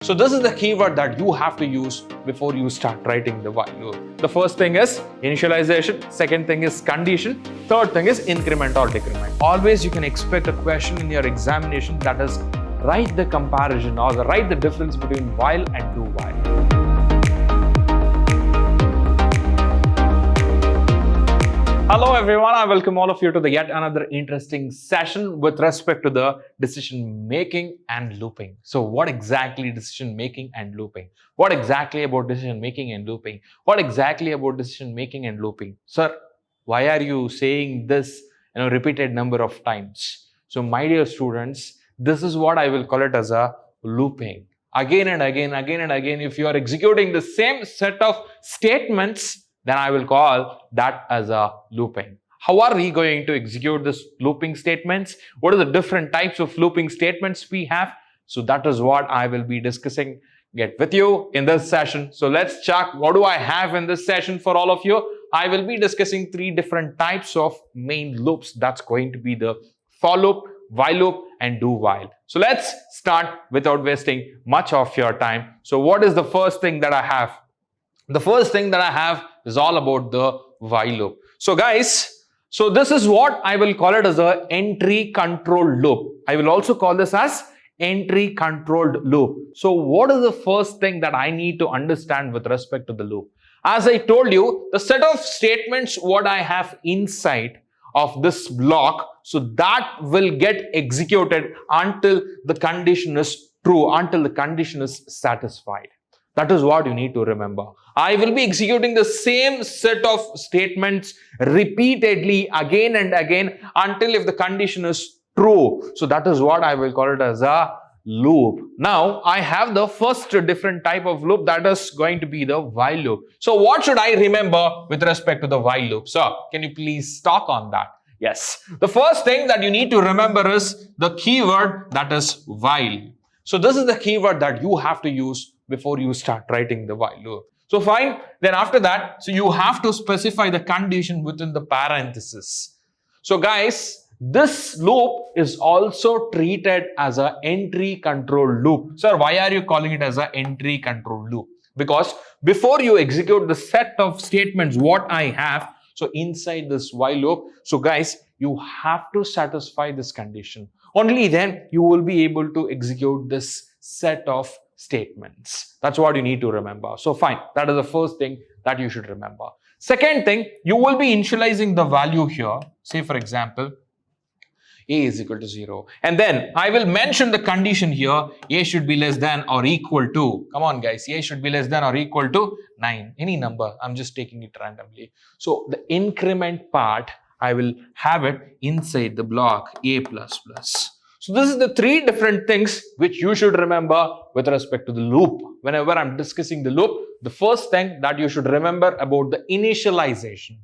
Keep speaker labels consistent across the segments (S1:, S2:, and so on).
S1: So this is the keyword that you have to use before you start writing the while loop. The first thing is initialization, second thing is condition, third thing is increment or decrement. Always you can expect a question in your examination that is write the comparison or write the difference between while and do while. Hello everyone, I welcome all of you to the yet another interesting session with respect to the decision making and looping. So what exactly decision making and looping? What exactly about decision making and looping? What exactly about decision making and looping? Sir, why are you saying this repeated number of times? So my dear students, this is what I will call it as a looping. Again and again, if you are executing the same set of statements, then I will call that as a looping. How are we going to execute this looping statements? What are the different types of looping statements we have? So that is what I will be discussing with you in this session. So let's check what do I have in this session for all of you. I will be discussing three different types of main loops. That's going to be the for loop, while loop, and do while. So let's start without wasting much of your time. So what is the first thing that I have? The first thing that I have is all about the while loop. So guys, so this is what I will call it as a entry control loop. I will also call this as entry controlled loop. So what is the first thing that I need to understand with respect to the loop? As I told you, the set of statements what I have inside of this block, so that will get executed until the condition is true, until the condition is satisfied. That is what you need to remember. I will be executing the same set of statements repeatedly again and again until if the condition is true. So that is what I will call it as a loop. Now I have the first different type of loop, that is going to be the while loop. So what should I remember with respect to the while loop? So can you please talk on that? Yes. The first thing that you need to remember is the keyword, that is while. So this is the keyword that you have to use before you start writing the while loop. So fine, then after that, so you have to specify the condition within the parenthesis. So guys, this loop is also treated as an entry control loop. Sir, why are you calling it as an entry control loop? Because before you execute the set of statements what I have, so inside this while loop, so guys, you have to satisfy this condition. Only then you will be able to execute this set of statements. That's what you need to remember. So fine, that is the first thing that you should remember. Second thing, you will be initializing the value here. Say for example, a is equal to 0. And then I will mention the condition here, a should be less than or equal to, come on guys, a should be less than or equal to 9. Any number, I'm just taking it randomly. So the increment part, I will have it inside the block a++. So this is the three different things which you should remember with respect to the loop. Whenever I'm discussing the loop, the first thing that you should remember about the initialization.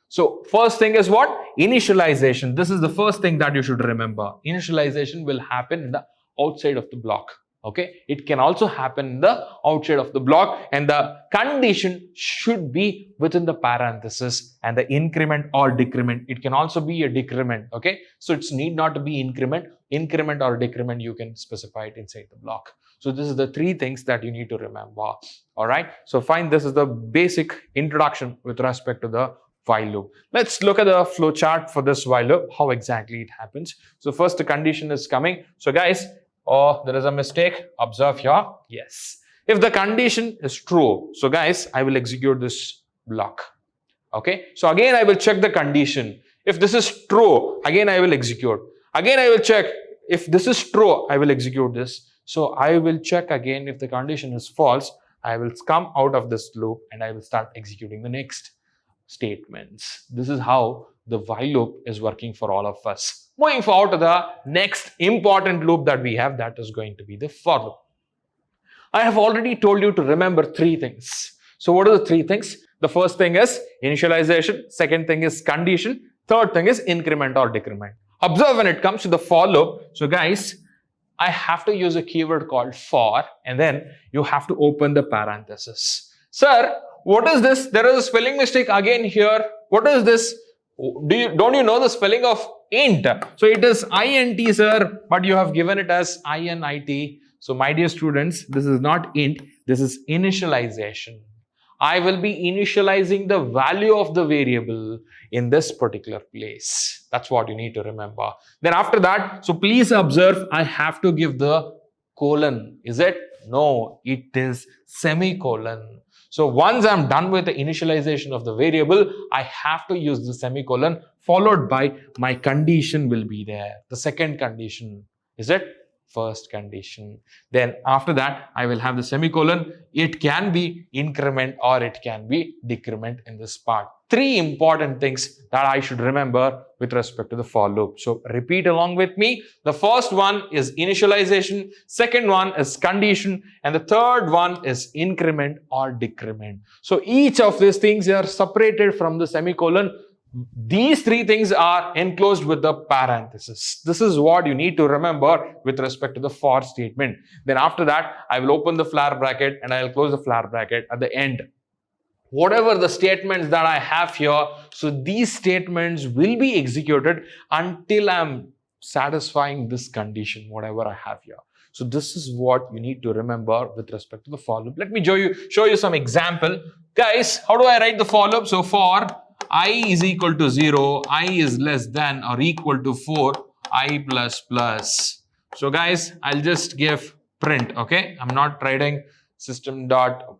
S1: So first thing is what? Initialization. This is the first thing that you should remember. Initialization will happen in the outside of the block. Okay, it can also happen in the outside of the block, and the condition should be within the parenthesis, and the increment or decrement, it can also be a decrement. Okay, so it's need not to be increment or decrement, you can specify it inside the block. So this is the three things that you need to remember. All right, so fine, this is the basic introduction with respect to the while loop. Let's look at the flow chart for this while loop, how exactly it happens. So first the condition is coming. So guys, oh, there is a mistake. Observe here. Yes. If the condition is true, so guys, I will execute this block. Okay. So again, I will check the condition. If this is true, again, I will execute. Again, I will check. If this is true, I will execute this. So I will check again. If the condition is false, I will come out of this loop and I will start executing the next statements. This is how the while loop is working for all of us. Moving forward to the next important loop that we have, that is going to be the for loop. I have already told you to remember three things. So what are the three things? The first thing is initialization, second thing is condition, third thing is increment or decrement. Observe when it comes to the for loop. So guys, I have to use a keyword called for, and then you have to open the parenthesis. Sir, what is this? There is a spelling mistake again here. What is this? Don't you know the spelling of int? So it is int, sir, but you have given it as init. So my dear students, this is not int, this is initialization. I will be initializing the value of the variable in this particular place. That's what you need to remember. Then after that, so please observe, I have to give the colon. Is it? No, it is semicolon. So once I'm done with the initialization of the variable, I have to use the semicolon followed by my condition will be there. The second condition, is it? First condition. Then after that, I will have the semicolon. It can be increment or it can be decrement in this part. Three important things that I should remember with respect to the for loop. So repeat along with me. The first one is initialization. Second one is condition. And the third one is increment or decrement. So each of these things are separated from the semicolon. These three things are enclosed with the parenthesis. This is what you need to remember with respect to the for statement. Then after that, I will open the flare bracket and I will close the flare bracket at the end. Whatever the statements that I have here, so these statements will be executed until I'm satisfying this condition, whatever I have here. So this is what you need to remember with respect to the for loop. Let me show you some example. Guys, how do I write the for loop? So for I is equal to 0, I is less than or equal to 4, I plus plus. So guys, I'll just give print, okay? I'm not writing system dot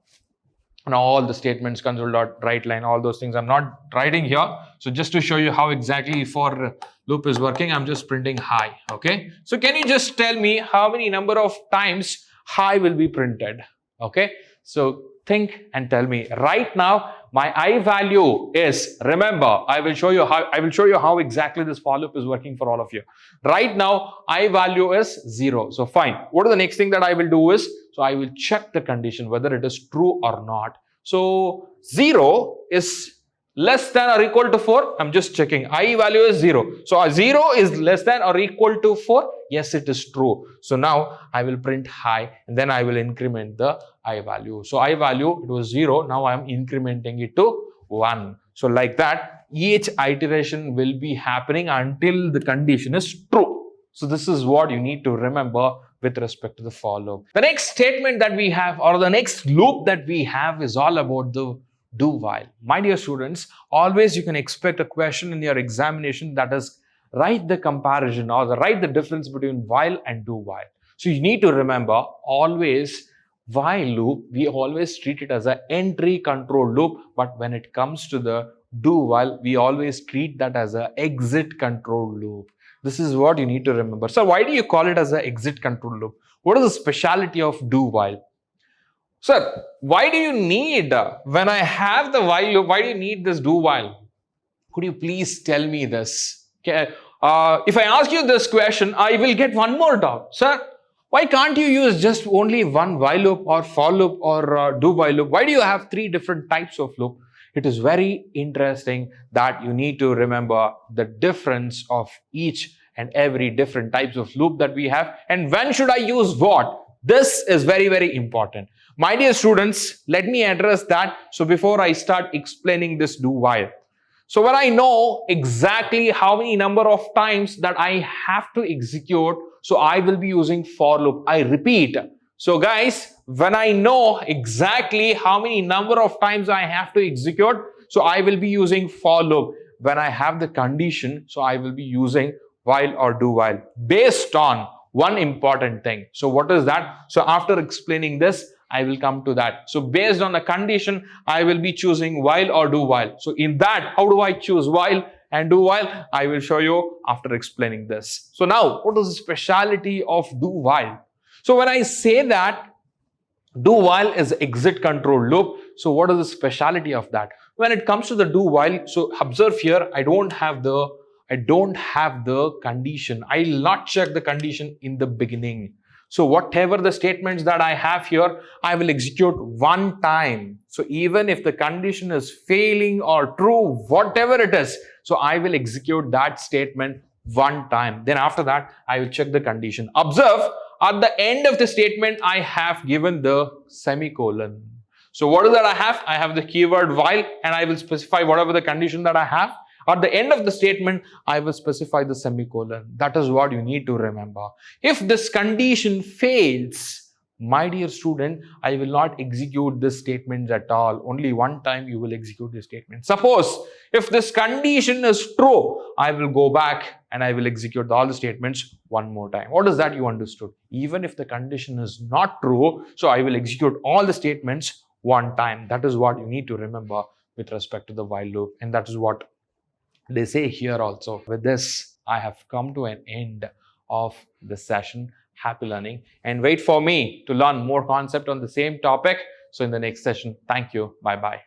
S1: and all the statements, console dot write line, all those things I'm not writing here. So just to show you how exactly for loop is working, I'm just printing hi, okay? So can you just tell me how many number of times hi will be printed, okay? So think and tell me. Right now, my I value is, remember, I will show you how exactly this for loop is working for all of you. Right now, I value is 0. So fine. What is the next thing that I will do is, so I will check the condition whether it is true or not. So 0 is less than or equal to 4. I'm just checking. I value is 0. So 0 is less than or equal to 4. Yes, it is true. So now I will print hi and then I will increment the I value. So I value, it was 0. Now I am incrementing it to 1. So like that, each iteration will be happening until the condition is true. So this is what you need to remember with respect to the for loop. The next statement that we have, or the next loop that we have, is all about the do while. My dear students, always you can expect a question in your examination that is write the comparison or write the difference between while and do while. So you need to remember, always while loop, we always treat it as an entry control loop, but when it comes to the do while, we always treat that as an exit control loop. This is what you need to remember. So why do you call it as an exit control loop? What is the speciality of do while? Sir, why do you need, when I have the while loop, why do you need this do while? Could you please tell me this? Okay. If I ask you this question, I will get one more doubt. Sir, why can't you use just only one while loop or for loop or do while loop? Why do you have three different types of loop? It is very interesting that you need to remember the difference of each and every different types of loop that we have, and when should I use what? This is very, very important. My dear students, let me address that. So before I start explaining this do while. So when I know exactly how many number of times that I have to execute, so I will be using for loop. I repeat. So guys, when I know exactly how many number of times I have to execute, so I will be using for loop. When I have the condition, so I will be using while or do while based on one important thing. So what is that? So after explaining this, I will come to that. So based on the condition, I will be choosing while or do while. So in that, how do I choose while and do while? I will show you after explaining this. So now, what is the speciality of do while? So when I say that do while is exit control loop, so what is the speciality of that? When it comes to the do while, so observe here, I don't have the condition. I will not check the condition in the beginning. So whatever the statements that I have here, I will execute one time. So even if the condition is failing or true, whatever it is, so I will execute that statement one time. Then after that, I will check the condition. Observe, at the end of the statement, I have given the semicolon. So what is that I have? I have the keyword while, and I will specify whatever the condition that I have. At the end of the statement, I will specify the semicolon. That is what you need to remember. If this condition fails, my dear student, I will not execute this statement at all. Only one time you will execute this statement. Suppose if this condition is true, I will go back and I will execute all the statements one more time. What is that you understood? Even if the condition is not true, so I will execute all the statements one time. That is what you need to remember with respect to the while loop, and that is what they say here also. With this, I have come to an end of the session. Happy learning, and wait for me to learn more concept on the same topic. So in the next session, thank you. Bye bye.